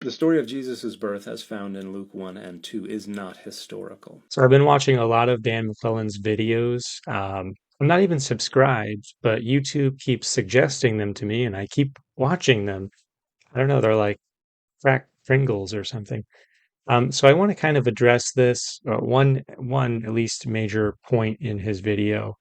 The story of Jesus' birth, as found in Luke 1 and 2, is not historical. So I've been watching a lot of Dan McClellan's videos. I'm not even subscribed, but YouTube keeps suggesting them to me, and I keep watching them. I don't know, they're like crack Pringles or something. So I want to kind of address this one at least major point in his video.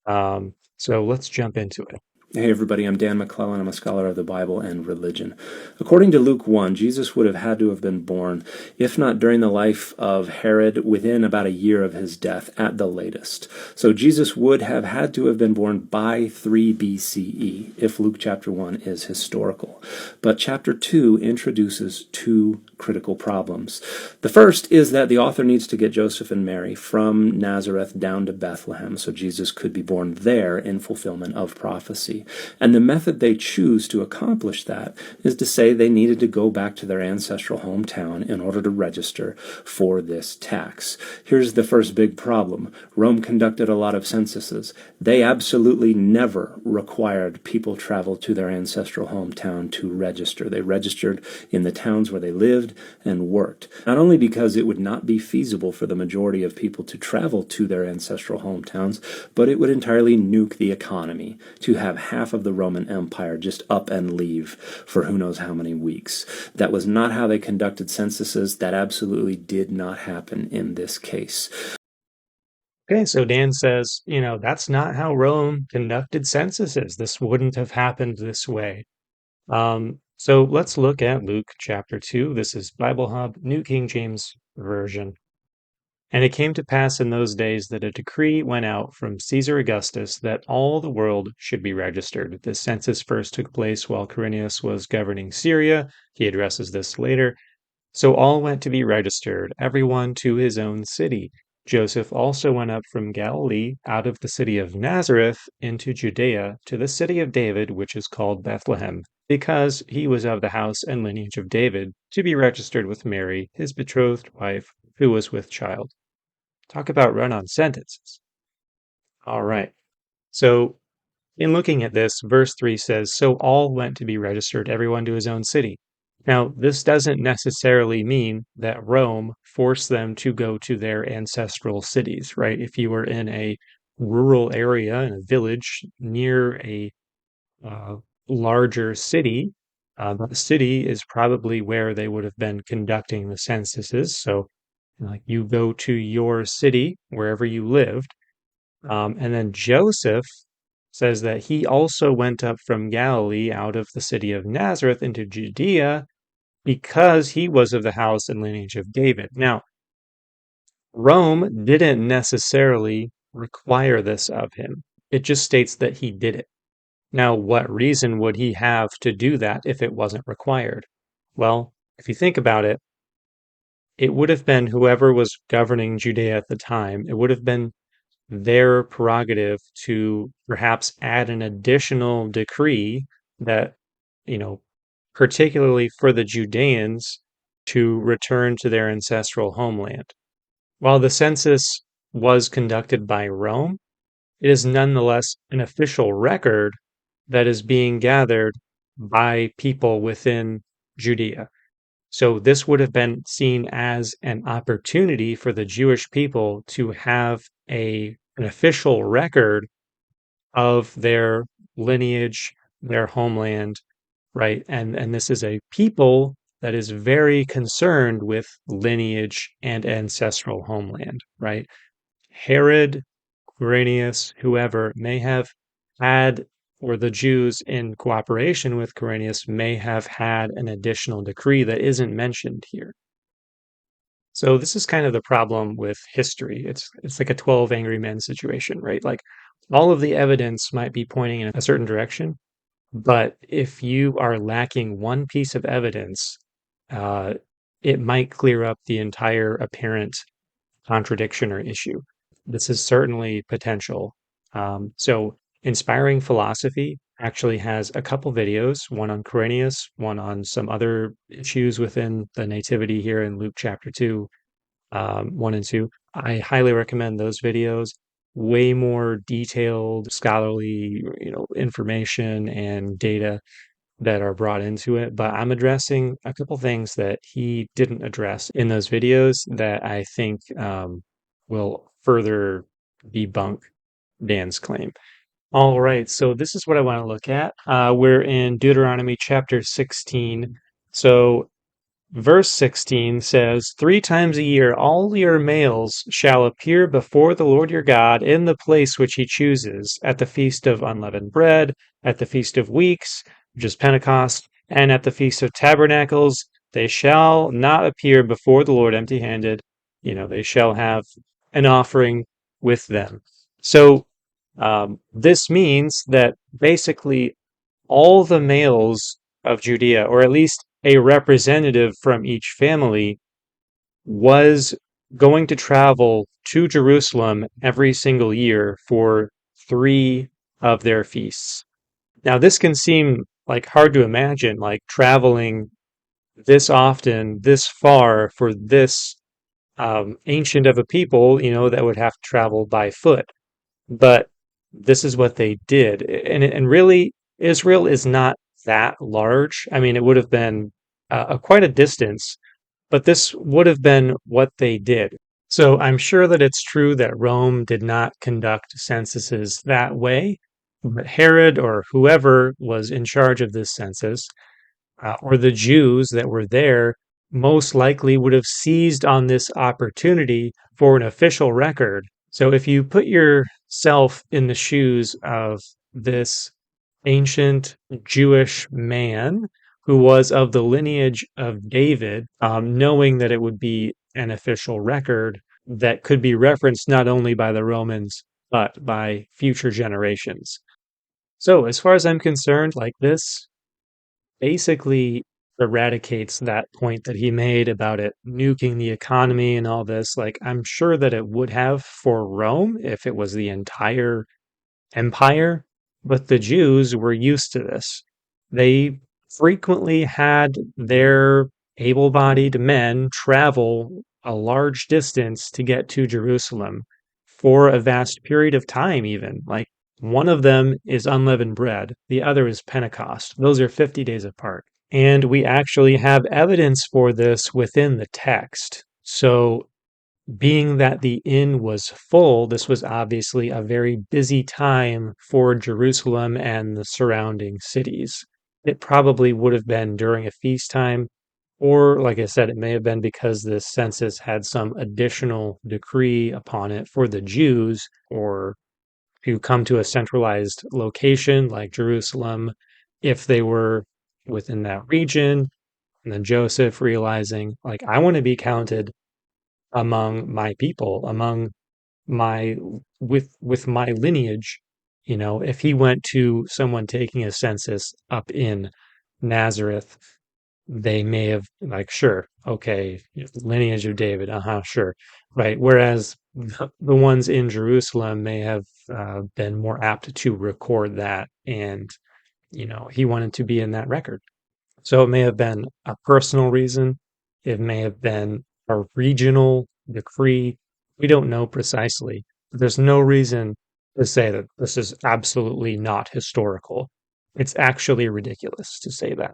So let's jump into it. Hey everybody, I'm Dan McClellan. I'm a scholar of the Bible and religion. According to Luke 1, Jesus would have had to have been born, if not during the life of Herod, within about a year of his death at the latest. So Jesus would have had to have been born by 3 BCE, if Luke chapter 1 is historical. But chapter 2 introduces two critical problems. The first is that the author needs to get Joseph and Mary from Nazareth down to Bethlehem so Jesus could be born there in fulfillment of prophecy. And the method they choose to accomplish that is to say they needed to go back to their ancestral hometown in order to register for this tax. Here's the first big problem. Rome conducted a lot of censuses. They absolutely never required people travel to their ancestral hometown to register. They registered in the towns where they lived and worked. Not only because it would not be feasible for the majority of people to travel to their ancestral hometowns, but it would entirely nuke the economy to have half of the Roman Empire just up and leave for who knows how many weeks. That was not how they conducted censuses. That absolutely did not happen in this case. Okay, so Dan says, that's not how Rome conducted censuses. This wouldn't have happened this way. So let's look at Luke chapter 2. This is Bible Hub, New King James Version. And it came to pass in those days that a decree went out from Caesar Augustus that all the world should be registered. The census first took place while Quirinius was governing Syria. He addresses this later. So all went to be registered, everyone to his own city. Joseph also went up from Galilee out of the city of Nazareth into Judea to the city of David, which is called Bethlehem, because he was of the house and lineage of David, to be registered with Mary, his betrothed wife, who was with child. Talk about run-on sentences. All right. So in looking at this, verse 3 says, so all went to be registered, everyone to his own city. Now, this doesn't necessarily mean that Rome forced them to go to their ancestral cities, right? If you were in a rural area, in a village near a uh, larger city, the city is probably where they would have been conducting the censuses. So, like, you go to your city, wherever you lived, and then Joseph says that he also went up from Galilee out of the city of Nazareth into Judea because he was of the house and lineage of David. Now, Rome didn't necessarily require this of him. It just states that he did it. Now, what reason would he have to do that if it wasn't required? Well, if you think about it, it would have been whoever was governing Judea at the time, it would have been their prerogative to perhaps add an additional decree that, you know, particularly for the Judeans to return to their ancestral homeland. While the census was conducted by Rome, it is nonetheless an official record that is being gathered by people within Judea. So this would have been seen as an opportunity for the Jewish people to have an official record of their lineage, their homeland, right? And this is a people that is very concerned with lineage and ancestral homeland, right? Herod, Quirinius, whoever may have had, or the Jews in cooperation with Quirinius may have had an additional decree that isn't mentioned here. So this is kind of the problem with history. It's like a 12 angry men situation, right? Like all of the evidence might be pointing in a certain direction, but if you are lacking one piece of evidence, uh, it might clear up the entire apparent contradiction or issue. This is certainly potential. So, Inspiring Philosophy actually has a couple videos, one on Quirinius, one on some other issues within the Nativity here in Luke chapter 2, 1 and 2. I highly recommend those videos. Way more detailed scholarly, information and data that are brought into it, but I'm addressing a couple things that he didn't address in those videos that I think will further debunk Dan's claim. All right, so this is what I want to look at. We're in Deuteronomy chapter 16. So verse 16 says, 3 times a year all your males shall appear before the Lord your God in the place which he chooses, at the feast of unleavened bread, at the feast of weeks, which is Pentecost, and at the feast of tabernacles. They shall not appear before the Lord empty handed. They shall have an offering with them. So this means that basically all the males of Judea, or at least a representative from each family, was going to travel to Jerusalem every single year for 3 of their feasts. Now, this can seem like hard to imagine, like traveling this often, this far for this ancient of a people, that would have to travel by foot. But this is what they did. And really, Israel is not that large. I mean, it would have been quite a distance, but this would have been what they did. So I'm sure that it's true that Rome did not conduct censuses that way, but Herod or whoever was in charge of this census, or the Jews that were there, most likely would have seized on this opportunity for an official record. So if you put yourself in the shoes of this ancient Jewish man who was of the lineage of David, knowing that it would be an official record that could be referenced not only by the Romans, but by future generations. So, as far as I'm concerned, like this basically eradicates that point that he made about it nuking the economy and all this. Like, I'm sure that it would have for Rome if it was the entire empire, but the Jews were used to this. They frequently had their able bodied men travel a large distance to get to Jerusalem for a vast period of time, even. Like, one of them is unleavened bread, the other is Pentecost. Those are 50 days apart. And we actually have evidence for this within the text. So being that the inn was full, this was obviously a very busy time for Jerusalem and the surrounding cities. It probably would have been during a feast time, or like I said, it may have been because this census had some additional decree upon it for the Jews, or to come to a centralized location like Jerusalem if they were within that region. And then Joseph realizing, like, I want to be counted among my people, among my with my lineage. If he went to someone taking a census up in Nazareth, they may have like, sure, okay, lineage of David, sure, right. Whereas the ones in Jerusalem may have been more apt to record that, and he wanted to be in that record. So it may have been a personal reason. It may have been a regional decree. We don't know precisely. But there's no reason to say that this is absolutely not historical. It's actually ridiculous to say that.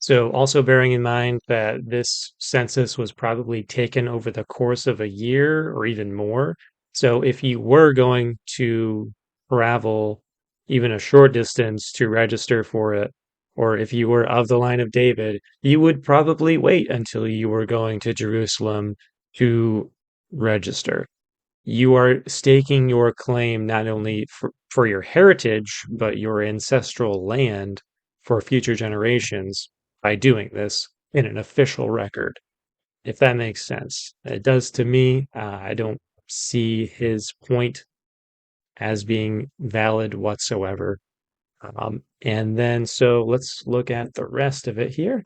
So, also bearing in mind that this census was probably taken over the course of a year or even more. So, if you were going to travel even a short distance to register for it, or if you were of the line of David, you would probably wait until you were going to Jerusalem to register. You are staking your claim not only for your heritage, but your ancestral land for future generations by doing this in an official record, if that makes sense. It does to me. I don't see his point as being valid whatsoever. And then, so let's look at the rest of it here.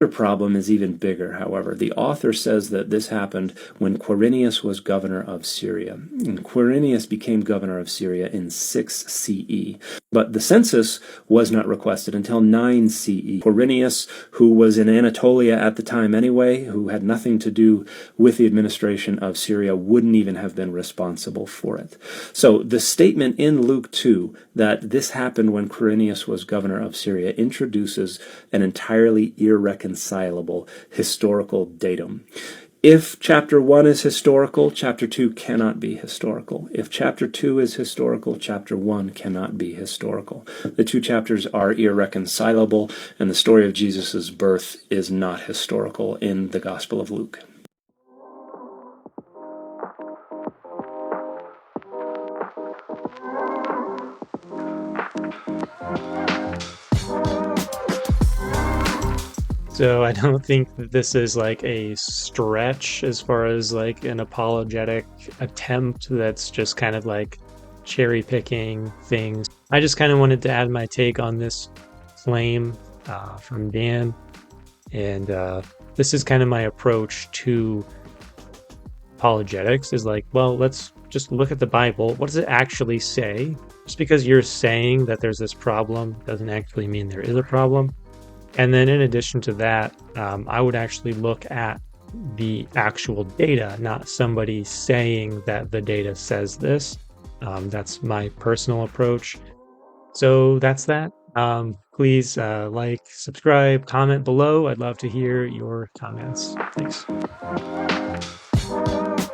The problem is even bigger, however. The author says that this happened when Quirinius was governor of Syria. And Quirinius became governor of Syria in 6 CE. But the census was not requested until 9 CE. Quirinius, who was in Anatolia at the time anyway, who had nothing to do with the administration of Syria, wouldn't even have been responsible for it. So the statement in Luke 2 that this happened when Quirinius was governor of Syria introduces an entirely irreconcilable historical datum. If chapter 1 is historical, chapter 2 cannot be historical. If chapter 2 is historical, chapter 1 cannot be historical. The two chapters are irreconcilable, and the story of Jesus' birth is not historical in the Gospel of Luke. So I don't think that this is like a stretch as far as like an apologetic attempt that's just kind of like cherry picking things. I just kind of wanted to add my take on this claim from Dan. And this is kind of my approach to apologetics is like, well, let's just look at the Bible. What does it actually say? Just because you're saying that there's this problem doesn't actually mean there is a problem. And then in addition to that, I would actually look at the actual data, not somebody saying that the data says this. That's my personal approach. So that's that. Please like, subscribe, comment below. I'd love to hear your comments. Thanks.